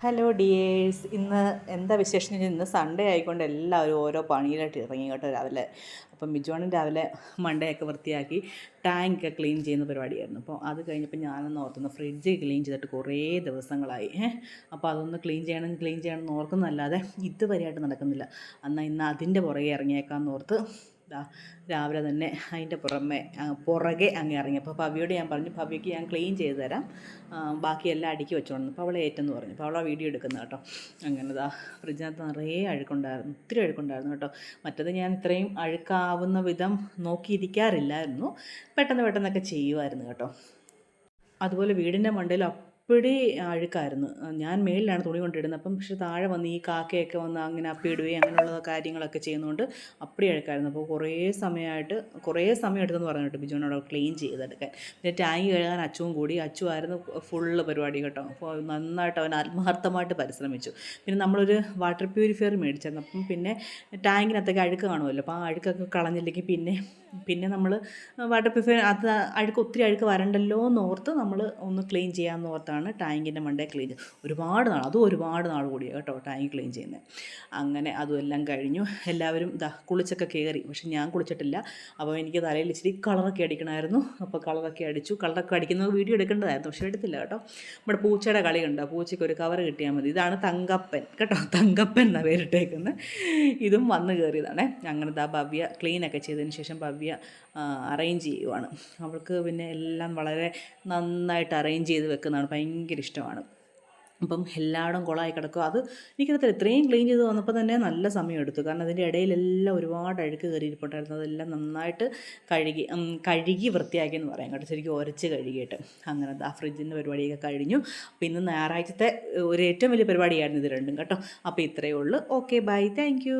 Hello dears, ഇന്ന് എന്താ വിശേഷം? ഇന്ന് സൺഡേ ആയിക്കൊണ്ട് എല്ലാവരും ഓരോ പണിയിലായിട്ട് ഇറങ്ങി കേട്ടോ രാവിലെ. അപ്പം ബിജുവാണൻ രാവിലെ മണ്ടയൊക്കെ വൃത്തിയാക്കി ടാങ്കൊക്കെ ക്ലീൻ ചെയ്യുന്ന പരിപാടിയായിരുന്നു. അപ്പോൾ അത് കഴിഞ്ഞപ്പോൾ ഞാനൊന്ന് ഓർത്തുന്നു ഫ്രിഡ്ജ് ക്ലീൻ ചെയ്തിട്ട് കുറേ ദിവസങ്ങളായി. അപ്പോൾ അതൊന്ന് ക്ലീൻ ചെയ്യണം എന്ന് ഓർക്കുന്നല്ലാതെ ഇതുവരെയായിട്ട് നടക്കുന്നില്ല. എന്നാൽ ഇന്ന് അതിൻ്റെ പുറകെ ഇറങ്ങിയേക്കാമെന്ന് ഓർത്ത് രാവിലെ തന്നെ അതിൻ്റെ പുറകെ അങ്ങ് ഇറങ്ങി. അപ്പോൾ ഭവ്യോട് ഞാൻ പറഞ്ഞു, ഭവ്യയ്ക്ക് ഞാൻ ക്ലീൻ ചെയ്ത് തരാം, ബാക്കിയെല്ലാം അടുക്കി വെച്ചോണം. അപ്പോൾ അവളെ ഏറ്റെന്ന് പറഞ്ഞു. അപ്പോൾ അവളെ വീഡിയോ എടുക്കുന്ന കേട്ടോ. അങ്ങനെ ഫ്രിഡ്ജിനകത്ത് നിറയെ അഴുക്കുണ്ടായിരുന്നു, ഒത്തിരി അഴുക്കുണ്ടായിരുന്നു കേട്ടോ. മറ്റത് ഞാൻ ഇത്രയും അഴുക്കാവുന്ന വിധം നോക്കിയിരിക്കാറില്ലായിരുന്നു, പെട്ടെന്നൊക്കെ ചെയ്യുമായിരുന്നു കേട്ടോ. അതുപോലെ വീടിൻ്റെ മണ്ടയിൽ അപ്പടി അഴുക്കായിരുന്നു. ഞാൻ മേളിലാണ് തുണി കൊണ്ടിടുന്നത്, അപ്പം പക്ഷെ താഴെ വന്ന് ഈ കാക്കയൊക്കെ വന്ന് അങ്ങനെ അപ്പിയിടുകയും അങ്ങനെയുള്ള കാര്യങ്ങളൊക്കെ ചെയ്യുന്നതുകൊണ്ട് അപ്പടി അഴുക്കായിരുന്നു. അപ്പോൾ കുറേ സമയം എടുത്തെന്ന് പറഞ്ഞു കേട്ടോ ബിജുവിനോട് ക്ലീൻ ചെയ്തെടുക്കാൻ. പിന്നെ ടാങ്ക് കഴുകാൻ അച്ചുമായിരുന്നു ഫുള്ള് പരിപാടി കേട്ടോ. അപ്പോൾ നന്നായിട്ട് അവൻ ആത്മാർത്ഥമായിട്ട് പരിശ്രമിച്ചു. പിന്നെ നമ്മളൊരു വാട്ടർ പ്യൂരിഫയർ മേടിച്ചായിരുന്നു. അപ്പം പിന്നെ ടാങ്കിനകത്തൊക്കെ അഴുക്ക് കാണുമല്ലോ, അപ്പോൾ ആ അഴുക്കൊക്കെ കളഞ്ഞില്ലെങ്കിൽ പിന്നെ നമ്മൾ വാട്ടർ പ്യൂരിഫയർ ഒത്തിരി അഴുക്ക് വരണ്ടല്ലോ എന്നോർത്ത് നമ്മൾ ഒന്ന് ക്ലീൻ ചെയ്യാമെന്ന് ഓർത്താണ് ടാങ്കിൻ്റെ മണ്ടേ ക്ലീൻ ചെയ്ത്. ഒരുപാട് നാൾ കൂടിയാണ് കേട്ടോ ടാങ്ക് ക്ലീൻ ചെയ്യുന്നത്. അങ്ങനെ അതും എല്ലാം കഴിഞ്ഞു. എല്ലാവരും കുളിച്ചൊക്കെ കയറി. പക്ഷെ ഞാൻ കുളിച്ചിട്ടില്ല. അപ്പോൾ എനിക്ക് തലയിൽ ഇച്ചിരി കളറൊക്കെ അടിക്കണമായിരുന്നു. അപ്പോൾ കളറൊക്കെ അടിക്കുന്നത് വീഡിയോ എടുക്കേണ്ടതായിരുന്നു, പക്ഷേ എടുത്തില്ല കേട്ടോ. നമ്മുടെ പൂച്ചയുടെ കളി കണ്ടോ? പൂച്ചയ്ക്ക് ഒരു കവർ കിട്ടിയാൽ മതി. ഇതാണ് തങ്കപ്പൻ കേട്ടോ, തങ്കപ്പൻ എന്നാണ് പേരിട്ടേക്കുന്നത്. ഇതും വന്ന് കയറിയതാണേ. അങ്ങനെ ഭവ്യ ക്ലീനൊക്കെ ചെയ്തതിന് ശേഷം ഭവ്യ അറേഞ്ച് ചെയ്യുവാണ്. അവൾക്ക് പിന്നെ എല്ലാം വളരെ നന്നായിട്ട് അറേഞ്ച് ചെയ്ത് വെക്കുന്നതാണ് ഭയങ്കര ഇഷ്ടമാണ്. അപ്പം എല്ലായിടും കുളമായി കിടക്കും. അത് എനിക്കറിയത്തില്ല, ഇത്രയും ക്ലീൻ ചെയ്ത് വന്നപ്പോൾ തന്നെ നല്ല സമയം എടുത്തു. കാരണം അതിൻ്റെ ഇടയിലെല്ലാം ഒരുപാട് അഴുക്ക് കയറിയിരിപ്പുണ്ടായിരുന്നു. അതെല്ലാം നന്നായിട്ട് കഴുകി വൃത്തിയാക്കിയെന്ന് പറയാം കേട്ടോ, ശരിക്കും ഉരച്ച് കഴുകിയിട്ട്. അങ്ങനെ ഫ്രിഡ്ജിൻ്റെ പരിപാടിയൊക്കെ കഴിഞ്ഞു. അപ്പോൾ ഇന്ന് ഞായറാഴ്ചത്തെ ഒരു ഏറ്റവും വലിയ പരിപാടിയായിരുന്നു ഇത് രണ്ടും കേട്ടോ. അപ്പോൾ ഇത്രയേ ഉള്ളൂ. Okay, bye, thank U.